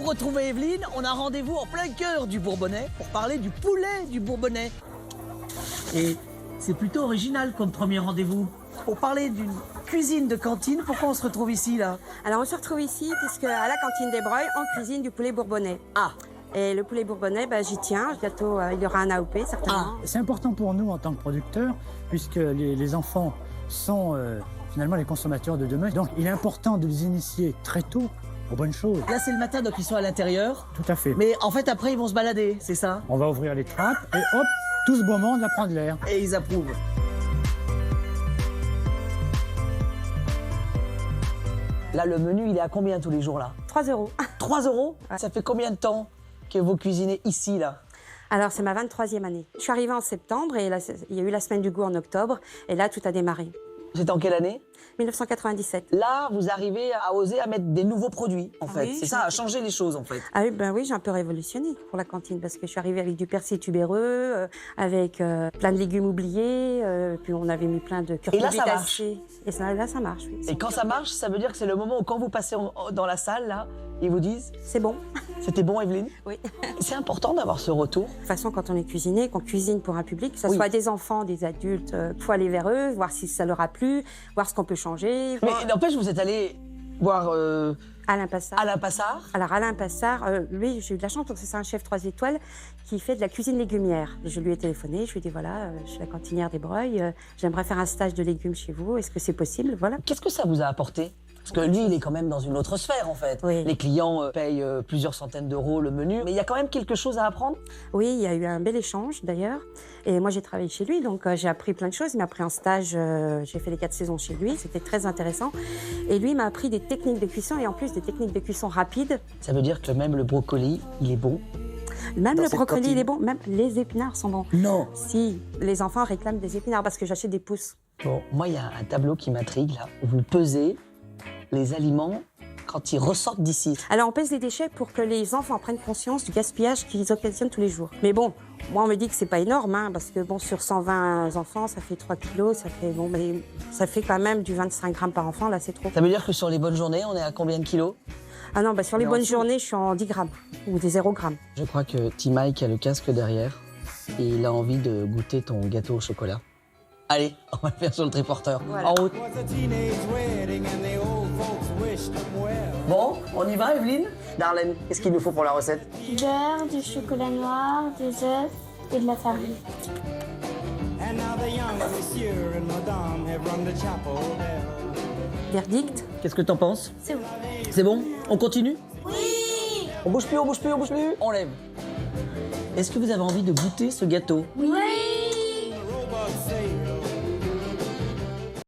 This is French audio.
Pour retrouver Evelyne, on a rendez-vous en plein cœur du Bourbonnais pour parler du poulet du Bourbonnais. Et c'est plutôt original comme premier rendez-vous. Pour parler d'une cuisine de cantine, pourquoi on se retrouve ici, là? Alors, on se retrouve ici puisque à la cantine des Breuils, on cuisine du poulet bourbonnais. Ah. Et le poulet bourbonnais, j'y tiens. Bientôt, il y aura un AOP, certainement. C'est important pour nous en tant que producteurs, puisque les enfants sont finalement les consommateurs de demain. Donc, il est important de les initier très tôt aux bonnes choses. Là, c'est le matin, donc ils sont à l'intérieur. Tout à fait. Mais en fait, après, ils vont se balader, c'est ça? On va ouvrir les trappes et hop, tout ce beau monde va prendre l'air. Et ils approuvent. Là, le menu, il est à combien tous les jours, là? 3 €. 3 €? Ouais. Ça fait combien de temps que vous cuisinez ici, là? Alors, c'est ma 23e année. Je suis arrivée en septembre et là, il y a eu la semaine du goût en octobre. Et là, tout a démarré. C'était en quelle année? 1997. Là, vous arrivez à oser à mettre des nouveaux produits, en fait. Oui, C'est ça, à changer les choses, en fait. Ah oui, oui, j'ai un peu révolutionné pour la cantine parce que je suis arrivée avec du persil tubéreux, avec plein de légumes oubliés, puis on avait mis plein de Et là, ça marche. Et là, ça marche, oui. Et quand ça marche, ça veut dire que c'est le moment où quand vous passez dans la salle, là, ils vous disent C'est bon. « C'était bon, Evelyne ?» Oui. C'est important d'avoir ce retour. De toute façon, quand on est cuisinier, qu'on cuisine pour un public, que ce Oui. soit des enfants, des adultes, il faut aller vers eux, voir si ça leur a plu, voir ce qu'on peut changer. Mais n'empêche, vous êtes allé voir Alain Passard. Alain Passard. Alors Alain Passard, lui, j'ai eu de la chance parce que c'est un chef 3 étoiles qui fait de la cuisine légumière. Je lui ai téléphoné, je lui ai dit voilà, je suis la cantinière des Breuils, j'aimerais faire un stage de légumes chez vous, est-ce que c'est possible? Voilà. Qu'est-ce que ça vous a apporté? Parce que lui, il est quand même dans une autre sphère, en fait. Oui. Les clients payent plusieurs centaines d'euros le menu. Mais il y a quand même quelque chose à apprendre. Oui, il y a eu un bel échange d'ailleurs. Et moi, j'ai travaillé chez lui, donc j'ai appris plein de choses. Il m'a pris en stage, j'ai fait les 4 saisons chez lui, c'était très intéressant. Et lui, il m'a appris des techniques de cuisson et en plus des techniques de cuisson rapides. Ça veut dire que même le brocoli, il est bon. Même Dans le cette brocoli, cantine. il est bon, même les épinards sont bons. Non. Si, les enfants réclament des épinards parce que j'achète des pousses. Bon, moi, il y a un tableau qui m'intrigue, là, où vous pesez les aliments quand ils ressortent d'ici. Alors, on pèse les déchets pour que les enfants prennent conscience du gaspillage qu'ils occasionnent tous les jours. Mais bon, moi, on me dit que c'est pas énorme, hein, parce que bon, sur 120 enfants, ça fait 3 kilos, ça fait quand même du 25 grammes par enfant, là, c'est trop. Ça veut dire que sur les bonnes journées, on est à combien de kilos? Ah non, sur les Mais en bonnes dessous. journées, je suis en 10 grammes, ou des 0 grammes. Je crois que T-Mike a le casque derrière et il a envie de goûter ton gâteau au chocolat. Allez, on va le faire sur le triporteur. Voilà. En route. Bon, on y va, Evelyne? Darlene, qu'est-ce qu'il nous faut pour la recette? Beurre, du chocolat noir, des œufs et de la farine. Verdict. Qu'est-ce que t'en penses? C'est bon. C'est bon? On continue? Oui! On bouge plus, on bouge plus, on bouge plus? On lève. Est-ce que vous avez envie de goûter ce gâteau? Oui.